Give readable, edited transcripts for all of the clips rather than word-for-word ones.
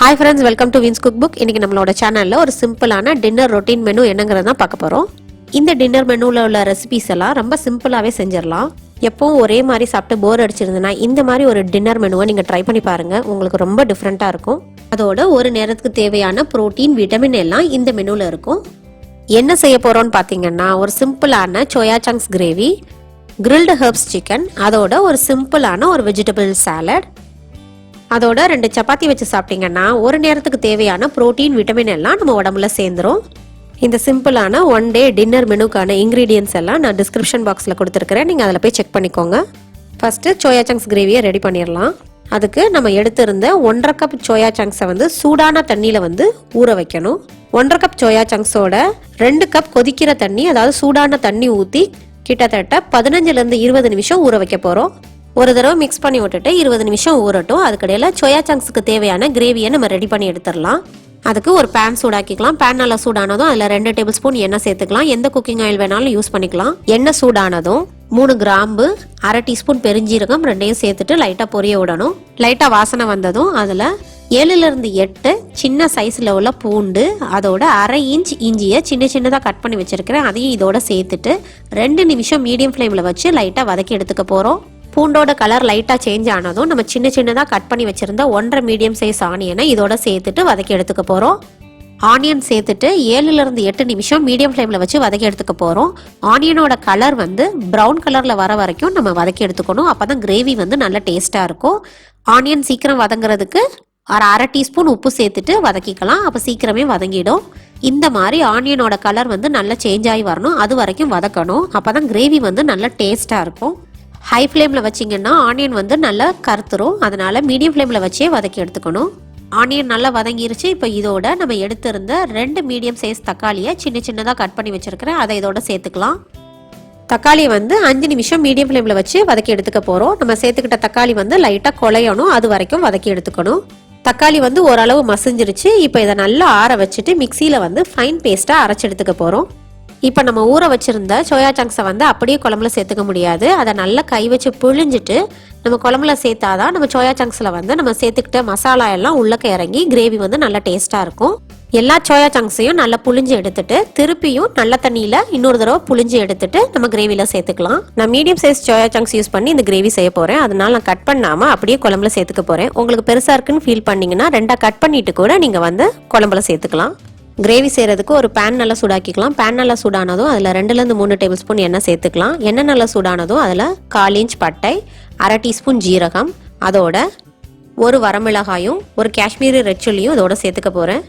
Hi friends, welcome to Vin's Cookbook. இன்னைக்கு நம்மளோட சேனல்ல ஒரு சிம்பிளான டின்னர் ரொட்டீன் மெனு என்னங்கறத பார்க்க போறோம். இந்த டின்னர் மெனுல உள்ள ரெசிபீஸ் எல்லாம் ரொம்ப சிம்பிளாவே செஞ்சிரலாம். எப்பவும் ஒரே மாதிரி சாப்பிட்டு போர் அடிச்சிருந்தனா இந்த மாதிரி ஒரு டின்னர் மெனுவை நீங்க ட்ரை பண்ணி பாருங்க. உங்களுக்கு ரொம்ப டிஃபரெண்டா இருக்கும். அதோட ஒரு நேரத்துக்கு தேவையான புரோட்டீன், விட்டமின் எல்லாம் இந்த மெனுல இருக்கும். என்ன செய்ய போறோம்னு பாத்தீங்கன்னா ஒரு சிம்பிளான soya chunks gravy, grilled herbs chicken, அதோட ஒரு சிம்பிளான ஒரு வெஜிடபிள் சாலட், அதோட 2 சப்பாத்தி வச்சு சாப்பிட்டீங்கன்னா ஒரு நேரத்துக்கு தேவையான புரோட்டீன், விட்டமின் எல்லாம் நம்ம உடம்புல சேர்ந்துரும். இந்த சிம்பிளான ஒன் டே டின்னர் மெனுக்கான இன்கிரீடியன்ஸ் எல்லாம் நான் டிஸ்கிரிப்ஷன் பாக்ஸில் கொடுத்துருக்கிறேன். நீங்கள் அதில் போய் செக் பண்ணிக்கோங்க. ஃபஸ்ட்டு சோயா சங்க்ஸ் கிரேவியை ரெடி பண்ணிடலாம். அதுக்கு நம்ம எடுத்திருந்த 1.5 கப் சோயா சங்க்ஸை சூடான தண்ணியில் ஊற வைக்கணும். 1.5 கப் சோயா சங்க்ஸோட 2 கப் கொதிக்கிற தண்ணி, அதாவது சூடான தண்ணி ஊற்றி கிட்டத்தட்ட 15லேருந்து 20 நிமிஷம் ஊற வைக்க போகிறோம். ஒரு தடவை மிக்ஸ் பண்ணி விட்டுட்டு 20 நிமிஷம் ஊறட்டும். அதுக்கடையில் சோயா சங்க்ஸுக்கு தேவையான கிரேவியை நம்ம ரெடி பண்ணி எடுத்துடலாம். அதுக்கு ஒரு பேன் சூடாக்கிக்கலாம். பேன் நல்லா சூடானதும் அதில் 2 டேபிள் ஸ்பூன் எண்ணெய் சேர்த்துக்கலாம். எந்த குக்கிங் ஆயில் வேணாலும் யூஸ் பண்ணிக்கலாம். எண்ணெய் சூடானதும் 3 கிராம்பு, 1/2 டீஸ்பூன் பெருஞ்சீரகம் ரெண்டையும் சேர்த்துட்டு லைட்டாக பொரிய விடணும். லைட்டாக வாசனை வந்ததும் அதில் 7லேருந்து 8 சின்ன சைஸில் உள்ள பூண்டு, அதோட 1/2 இன்ச் இஞ்சியை சின்ன சின்னதாக கட் பண்ணி வச்சிருக்கிறேன். அதையும் இதோட சேர்த்துட்டு 2 நிமிஷம் மீடியம் ஃப்ளேமில் வச்சு லைட்டாக வதக்கி எடுத்துக்க போகிறோம். பூண்டோட கலர் லைட்டாக சேஞ்ச் ஆனதும் நம்ம சின்ன சின்னதாக கட் பண்ணி வச்சிருந்த 1.5 மீடியம் சைஸ் ஆனியனை இதோட சேர்த்துட்டு வதக்கி எடுத்துக்க போகிறோம். ஆனியன் சேர்த்துட்டு 7லேருந்து 8 நிமிஷம் மீடியம் ஃப்ளேமில் வச்சு வதக்கி எடுத்துக்க போகிறோம். ஆனியனோட கலர் ப்ரௌன் கலரில் வர வரைக்கும் நம்ம வதக்கி எடுத்துக்கணும். அப்போ தான் கிரேவி நல்ல டேஸ்ட்டாக இருக்கும். ஆனியன் சீக்கிரம் வதங்குறதுக்கு 1/2 டீஸ்பூன் உப்பு சேர்த்துட்டு வதக்கிக்கலாம். அப்போ சீக்கிரமே வதங்கிடும். இந்த மாதிரி ஆனியனோட கலர் நல்லா சேஞ்ச் ஆகி வரணும். அது வரைக்கும் வதக்கணும். அப்போ தான் கிரேவி நல்ல டேஸ்ட்டாக இருக்கும். ஹை ஃப்ளேமில் வச்சிங்கன்னா ஆனியன் நல்லா கருத்துரும். அதனால மீடியம் ஃப்ளேமில் வச்சே வதக்கி எடுத்துக்கணும். ஆனியன் நல்லா வதங்கிருச்சு. இப்போ இதோட நம்ம எடுத்திருந்த 2 மீடியம் சைஸ் தக்காளியை சின்ன சின்னதாக கட் பண்ணி வச்சிருக்கிறேன். அதை இதோட சேர்த்துக்கலாம். தக்காளியை 5 நிமிஷம் மீடியம் ஃப்ளேமில் வச்சு வதக்கி எடுத்துக்க போகிறோம். நம்ம சேர்த்துக்கிட்ட தக்காளி லைட்டாக குழையணும். அது வரைக்கும் வதக்கி எடுத்துக்கணும். தக்காளி ஓரளவு மசிஞ்சிருச்சு. இப்போ இதை நல்லா ஆற வச்சுட்டு மிக்சியில் ஃபைன் பேஸ்ட்டாக அரைச்சி எடுத்துக்க போகிறோம். இப்போ நம்ம ஊற வச்சிருந்த சோயா சங்க்ஸை அப்படியே குழம்புல சேர்த்துக்க முடியாது. அதை நல்லா கை வச்சு புழிஞ்சிட்டு நம்ம குழம்புல சேர்த்தாதான் நம்ம சோயா சங்க்ஸில் நம்ம சேர்த்துக்கிட்ட மசாலா எல்லாம் உள்ளக்க இறங்கி கிரேவி நல்லா டேஸ்ட்டாக இருக்கும். எல்லா சோயா சங்க்ஸையும் நல்லா புழிஞ்சு எடுத்துட்டு திருப்பியும் நல்ல தண்ணியில் இன்னொரு தடவை புழிஞ்சு எடுத்துட்டு நம்ம கிரேவியில் சேர்த்துக்கலாம். நான் medium size soya chunks use பண்ணி இந்த கிரேவி செய்ய போகிறேன். அதனால நான் கட் பண்ணாமல் அப்படியே குழம்புல சேர்த்துக்க போகிறேன். உங்களுக்கு பெருசாக இருக்குன்னு ஃபீல் பண்ணிங்கன்னா 2 கட் பண்ணிட்டு கூட நீங்கள் குழம்புல சேர்த்துக்கலாம். கிரேவி செய்கிறதுக்கு ஒரு பேன் நல்லா சூடாக்கிக்கலாம். பேன் நல்லா சூடானதும் அதில் 2லேருந்து 3 டேபிள் ஸ்பூன் எண்ணெய் சேர்த்துக்கலாம். எண்ணெய் நல்லா சூடானதும் அதில் 1/4 இன்ச் பட்டை, 1/2 டீஸ்பூன் ஜீரகம், அதோட ஒரு வரமிளகாயும் ஒரு காஷ்மீரி ரெட் சில்லியும் இதோட சேர்த்துக்க போகிறேன்.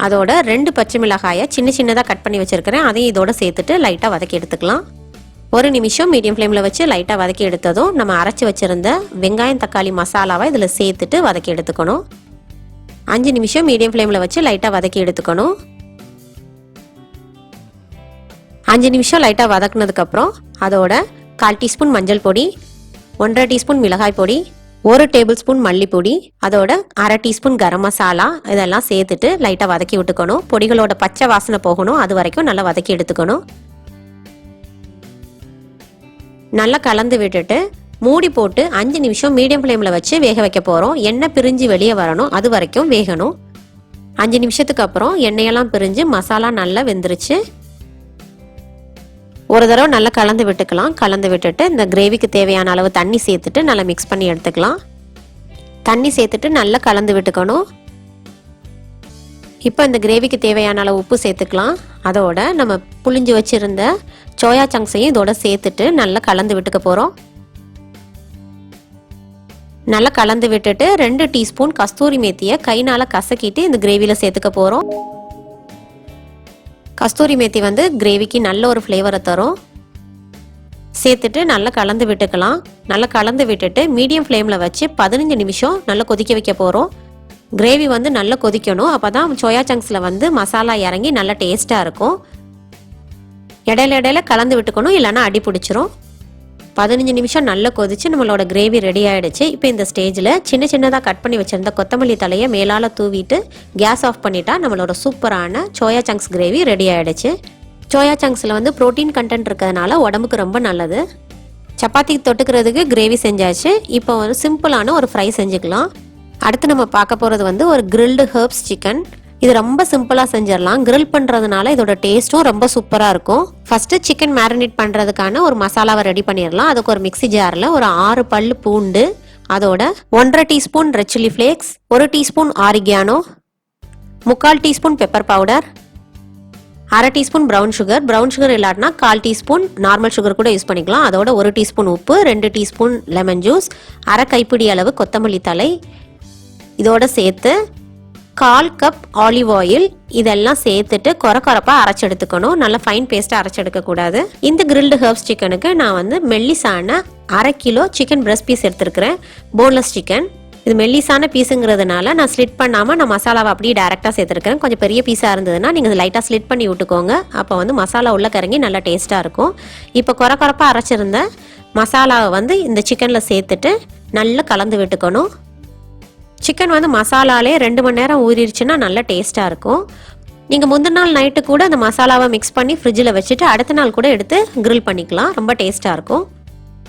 அதோட 2 பச்சை மிளகாயை சின்ன சின்னதாக கட் பண்ணி வச்சுருக்கிறேன். அதையும் இதோட சேர்த்துட்டு லைட்டாக வதக்கி எடுத்துக்கலாம். 1 நிமிஷம் மீடியம் ஃப்ளேமில் வச்சு லைட்டாக வதக்கி எடுத்ததும் நம்ம அரைச்சி வச்சுருந்த வெங்காயம், தக்காளி மசாலாவை இதில் சேர்த்துட்டு வதக்கி எடுத்துக்கணும். 5 நிமிஷம் மீடியம் ஃப்ளேமில் வச்சு லைட்டாக வதக்கி எடுத்துக்கணும். 5 நிமிஷம் லைட்டாக வதக்குனதுக்கப்புறம் அதோட 1/4 டீஸ்பூன் மஞ்சள் பொடி, 1.5 டீஸ்பூன் மிளகாய் பொடி, 1 டேபிள் ஸ்பூன் மல்லிப்பொடி, அதோட 1/2 டீஸ்பூன் கரம் மசாலா இதெல்லாம் சேர்த்துட்டு லைட்டாக வதக்கி விட்டுக்கணும். பொடிகளோட பச்சை வாசனை போகணும். அது வரைக்கும் நல்லா வதக்கி எடுத்துக்கணும். நல்லா கலந்து விட்டுட்டு மூடி போட்டு 5 நிமிஷம் மீடியம் ஃப்ளேமில் வச்சு வேக வைக்க போகிறோம். எண்ணெய் பிரிஞ்சு வெளியே வரணும். அது வரைக்கும் வேகணும். 5 நிமிஷத்துக்கு அப்புறம் எண்ணெயெல்லாம் பிரிஞ்சு மசாலா நல்லா வெந்துருச்சு. ஒரு தடவை நல்லா கலந்து விட்டுக்கலாம். கலந்து விட்டுட்டு இந்த கிரேவிக்கு தேவையான அளவு தண்ணி சேர்த்துட்டு நல்லா மிக்ஸ் பண்ணி எடுத்துக்கலாம். தண்ணி சேர்த்துட்டு நல்லா கலந்து விட்டுக்கணும். இப்போ இந்த கிரேவிக்கு தேவையான அளவு உப்பு சேர்த்துக்கலாம். அதோட நம்ம புளிஞ்சு வச்சிருந்த சோயா சங்க்ஸையும் இதோட சேர்த்துட்டு நல்லா கலந்து விட்டுக்க போகிறோம். நல்லா கலந்து விட்டுட்டு 2 டீஸ்பூன் கஸ்தூரி மேத்தியை கைனால கசக்கிட்டு இந்த கிரேவியில் சேர்த்துக்க போகிறோம். கஸ்தூரி மேத்தி கிரேவிக்கு நல்ல ஒரு ஃப்ளேவரை தரும். சேர்த்துட்டு நல்லா கலந்து விட்டுக்கலாம். நல்லா கலந்து விட்டுட்டு மீடியம் ஃப்ளேமில் வச்சு 15 நிமிஷம் நல்லா கொதிக்க வைக்க போகிறோம். கிரேவி நல்லா கொதிக்கணும். அப்போ தான் சோயா சங்க்ஸில் மசாலா இறங்கி நல்லா டேஸ்ட்டாக இருக்கும். இடையில கலந்து விட்டுக்கணும், இல்லைன்னா அடி பிடிச்சிரும். 15 நிமிஷம் நல்லா கொதிச்சு நம்மளோட கிரேவி ரெடி ஆகிடுச்சு. இப்போ இந்த ஸ்டேஜில் சின்ன சின்னதாக கட் பண்ணி வச்சுருந்த கொத்தமல்லி தலையை மேலால் தூவிட்டு கேஸ் ஆஃப் பண்ணிட்டா நம்மளோட சூப்பரான சோயா சங்க்ஸ் கிரேவி ரெடி ஆகிடுச்சு. சோயா சங்க்ஸில் ப்ரோட்டீன் கண்டென்ட் இருக்கிறதுனால உடம்புக்கு ரொம்ப நல்லது. சப்பாத்திக்கு தொட்டுக்கிறதுக்கு கிரேவி செஞ்சாச்சு. இப்போ சிம்பிளான ஒரு ஃப்ரை செஞ்சுக்கலாம். அடுத்து நம்ம பார்க்க போகிறது வந்து ஒரு கிரில்டு ஹெர்ப்ஸ் சிக்கன். இது ரொம்ப சிம்பிளாக செஞ்சிடலாம். கிரில் பண்ணுறதுனால இதோட டேஸ்ட்டும் ரொம்ப சூப்பராக இருக்கும். ஃபஸ்ட்டு சிக்கன் மேரினேட் பண்ணுறதுக்கான ஒரு மசாலாவை ரெடி பண்ணிடலாம். அதுக்கு ஒரு மிக்ஸி ஜாரில் ஒரு 6 பல்லு பூண்டு, அதோட 1.5 teaspoon red chilli flakes, 1 teaspoon oregano, 3/4 teaspoon pepper powder, 1/2 teaspoon brown sugar. Brown sugar இல்லாட்டினா 1/4 டீஸ்பூன் நார்மல் சுகர் கூட யூஸ் பண்ணிக்கலாம். அதோட 1 டீஸ்பூன் உப்பு, 2 டீஸ்பூன் லெமன் ஜூஸ், 1/2 கைப்பிடி அளவு கொத்தமல்லி தழை, இதோட சேர்த்து 1/4 கப் ஆலிவ் ஆயில். இதெல்லாம் சேர்த்துட்டு கொரப்பாக அரைச்சி எடுத்துக்கணும். நல்லா ஃபைன் பேஸ்ட்டாக அரைச்சி எடுக்கக்கூடாது. இந்த கிரில்டு ஹெர்ப்ஸ் சிக்கனுக்கு நான் வந்து மெல்லிசான 1/2 கிலோ சிக்கன் பிரஸ்ட் பீஸ் எடுத்துருக்கிறேன். Boneless chicken. இது மெல்லிசான பீஸுங்கிறதுனால நான் ஸ்லிட் பண்ணாமல் நான் மசாலாவை அப்படியே டேரெக்டாக சேர்த்துருக்கேன். கொஞ்சம் பெரிய பீஸாக இருந்ததுன்னா நீங்கள் லைட்டாக ஸ்லிட் பண்ணி விட்டுக்கோங்க. அப்போ வந்து மசாலா உள்ள கறங்கி நல்லா டேஸ்ட்டாக இருக்கும். இப்போ கொரப்பாக அரைச்சிருந்த மசாலாவை வந்து இந்த சிக்கனில் சேர்த்துட்டு நல்லா கலந்து விட்டுக்கணும். சிக்கன் வந்து மசாலாலே 2 மணி நேரம் ஊறிடுச்சுன்னா நல்லா டேஸ்ட்டாக இருக்கும். நீங்கள் முந்தின நாள் நைட்டு கூட அந்த மசாலாவை மிக்ஸ் பண்ணி ஃப்ரிட்ஜில் வச்சுட்டு அடுத்த நாள் கூட எடுத்து கிரில் பண்ணிக்கலாம். ரொம்ப டேஸ்ட்டாக இருக்கும்.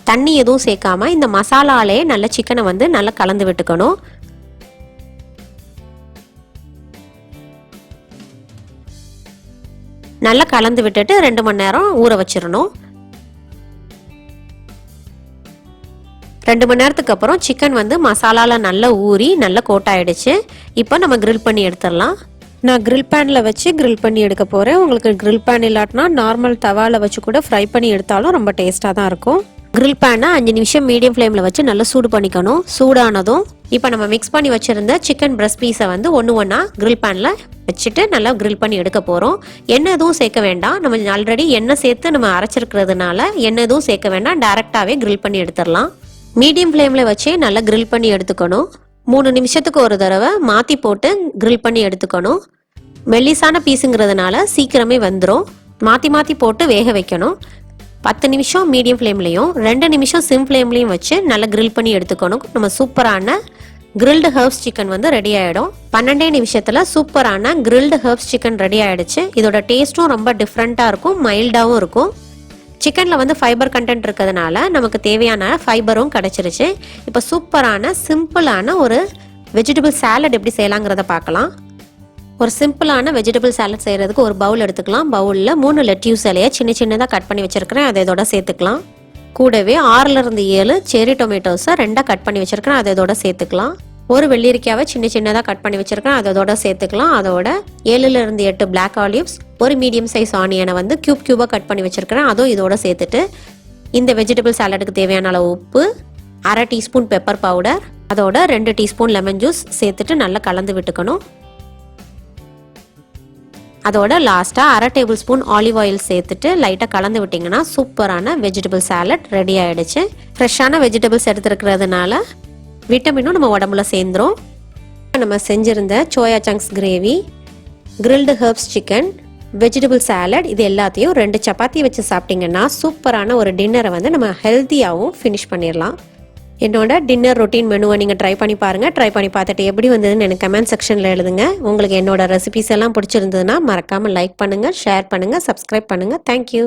தண்ணி எதுவும் சேர்க்காம இந்த மசாலாலே நல்ல சிக்கனை வந்து நல்லா கலந்து விட்டுக்கணும். நல்லா கலந்து விட்டுட்டு 2 மணி நேரம் ஊற வச்சிடணும். 2 மணி நேரத்துக்கு அப்புறம் சிக்கன் வந்து மசாலாவில் நல்லா ஊறி நல்லா கோட் ஆயிடுச்சு. இப்போ நம்ம கிரில் பண்ணி எடுத்துடலாம். நான் கிரில் பேனில் வச்சு கிரில் பண்ணி எடுக்க போகிறேன். உங்களுக்கு கிரில் பேன் இல்லாட்டினா நார்மல் தவாவில் வச்சு கூட ஃப்ரை பண்ணி எடுத்தாலும் ரொம்ப டேஸ்ட்டாக தான் இருக்கும். கிரில் பேனை 5 நிமிஷம் மீடியம் ஃப்ளேமில் வச்சு நல்லா சூடு பண்ணிக்கணும். சூடானதும் இப்போ நம்ம மிக்ஸ் பண்ணி வச்சுருந்த சிக்கன் பிரஸ்ட் பீஸை வந்து ஒன்றா கிரில் பேனில் வச்சுட்டு நல்லா கிரில் பண்ணி எடுக்க போகிறோம். எண்ணெய் எதுவும் சேர்க்க வேண்டாம். நம்ம ஆல்ரெடி எண்ணெய் சேர்த்து நம்ம அரைச்சிருக்கிறதுனால எண்ணெய் எதுவும் சேர்க்க வேண்டாம். டேரெக்டாகவே கிரில் பண்ணி எடுத்துடலாம். மீடியம் ஃப்ளேமில் வச்சு நல்லா கிரில் பண்ணி எடுத்துக்கணும். 3 நிமிஷத்துக்கு ஒரு தடவை மாற்றி போட்டு கிரில் பண்ணி எடுத்துக்கணும். மெல்லிசான பீஸுங்கிறதுனால சீக்கிரமே வந்துடும். மாற்றி போட்டு வேக வைக்கணும். 10 நிமிஷம் மீடியம் ஃப்ளேம்லையும் 2 நிமிஷம் சிம் ஃப்ளேம்லையும் வச்சு நல்லா கிரில் பண்ணி எடுத்துக்கணும். நம்ம சூப்பரான கிரில்டு ஹெர்ப்ஸ் சிக்கன் வந்து ரெடி ஆகிடும். 12 நிமிஷத்தில் சூப்பரான கிரில்டு ஹெர்ப்ஸ் சிக்கன் ரெடி ஆகிடுச்சு. இதோட டேஸ்ட்டும் ரொம்ப டிஃப்ரெண்ட்டாக இருக்கும், மைல்டாகவும் இருக்கும். சிக்கனில் வந்து ஃபைபர் கண்டென்ட் இருக்கிறதுனால நமக்கு தேவையான ஃபைபரும் கிடச்சிருச்சு. இப்போ சூப்பரான சிம்பிளான ஒரு வெஜிடபிள் சாலட் எப்படி செய்யலாங்கிறத பார்க்கலாம். ஒரு சிம்பிளான வெஜிடபிள் சாலட் செய்கிறதுக்கு ஒரு பவுல் எடுத்துக்கலாம். பவுலில் 3 லெட்யூஸ் இலையை சின்னதாக கட் பண்ணி வச்சுருக்கிறேன். அதை இதோட சேர்த்துக்கலாம். கூடவே 6லேருந்து 7 செரி டொமேட்டோஸை 2 கட் பண்ணி வச்சுருக்கிறேன். அதை இதோட சேர்த்துக்கலாம். ஒரு வெள்ளரிக்காவை சின்னதாக கட் பண்ணி வச்சுருக்கேன். அதோட சேர்த்துக்கலாம். அதோட 7லேருந்து 8 பிளாக் ஆலிவ்ஸ், ஒரு மீடியம் சைஸ் ஆனியனை வந்து கியூபாக கட் பண்ணி வச்சுருக்கிறேன். அதுவும் இதோட சேர்த்துட்டு இந்த வெஜிடபிள் சாலடுக்கு தேவையான அளவு உப்பு, 1/2 டீஸ்பூன் பெப்பர் பவுடர், அதோட 2 டீஸ்பூன் லெமன் ஜூஸ் சேர்த்துட்டு நல்லா கலந்து விட்டுக்கணும். அதோட லாஸ்ட்டாக 1/2 டேபிள் ஸ்பூன் ஆலிவ் ஆயில் சேர்த்துட்டு லைட்டாக கலந்து விட்டிங்கன்னா சூப்பரான வெஜிடபிள் சாலட் ரெடி ஆகிடுச்சு. ஃப்ரெஷ்ஷான வெஜிடபிள்ஸ் எடுத்துருக்கிறதுனால விட்டமினும் நம்ம உடம்புல சேர்ந்துரும். நம்ம செஞ்சுருந்த soya chunks gravy, grilled herbs chicken, vegetable salad இது எல்லாத்தையும் 2 சப்பாத்தி வச்சு சாப்பிட்டிங்கன்னா சூப்பரான ஒரு டின்னரை வந்து நம்ம ஹெல்த்தியாகவும் ஃபினிஷ் பண்ணிடலாம். என்னோட டின்னர் ரொட்டீன் மெனுவை நீங்கள் ட்ரை பண்ணி பாருங்கள். ட்ரை பண்ணி பார்த்துட்டு எப்படி வந்ததுன்னு எனக்கு கமெண்ட் செக்ஷனில் எழுதுங்க. உங்களுக்கு என்னோட ரெசிபிஸ் எல்லாம் பிடிச்சிருந்ததுன்னா மறக்காமல் லைக் பண்ணுங்கள், ஷேர் பண்ணுங்கள், சப்ஸ்கிரைப் பண்ணுங்கள். தேங்க்யூ.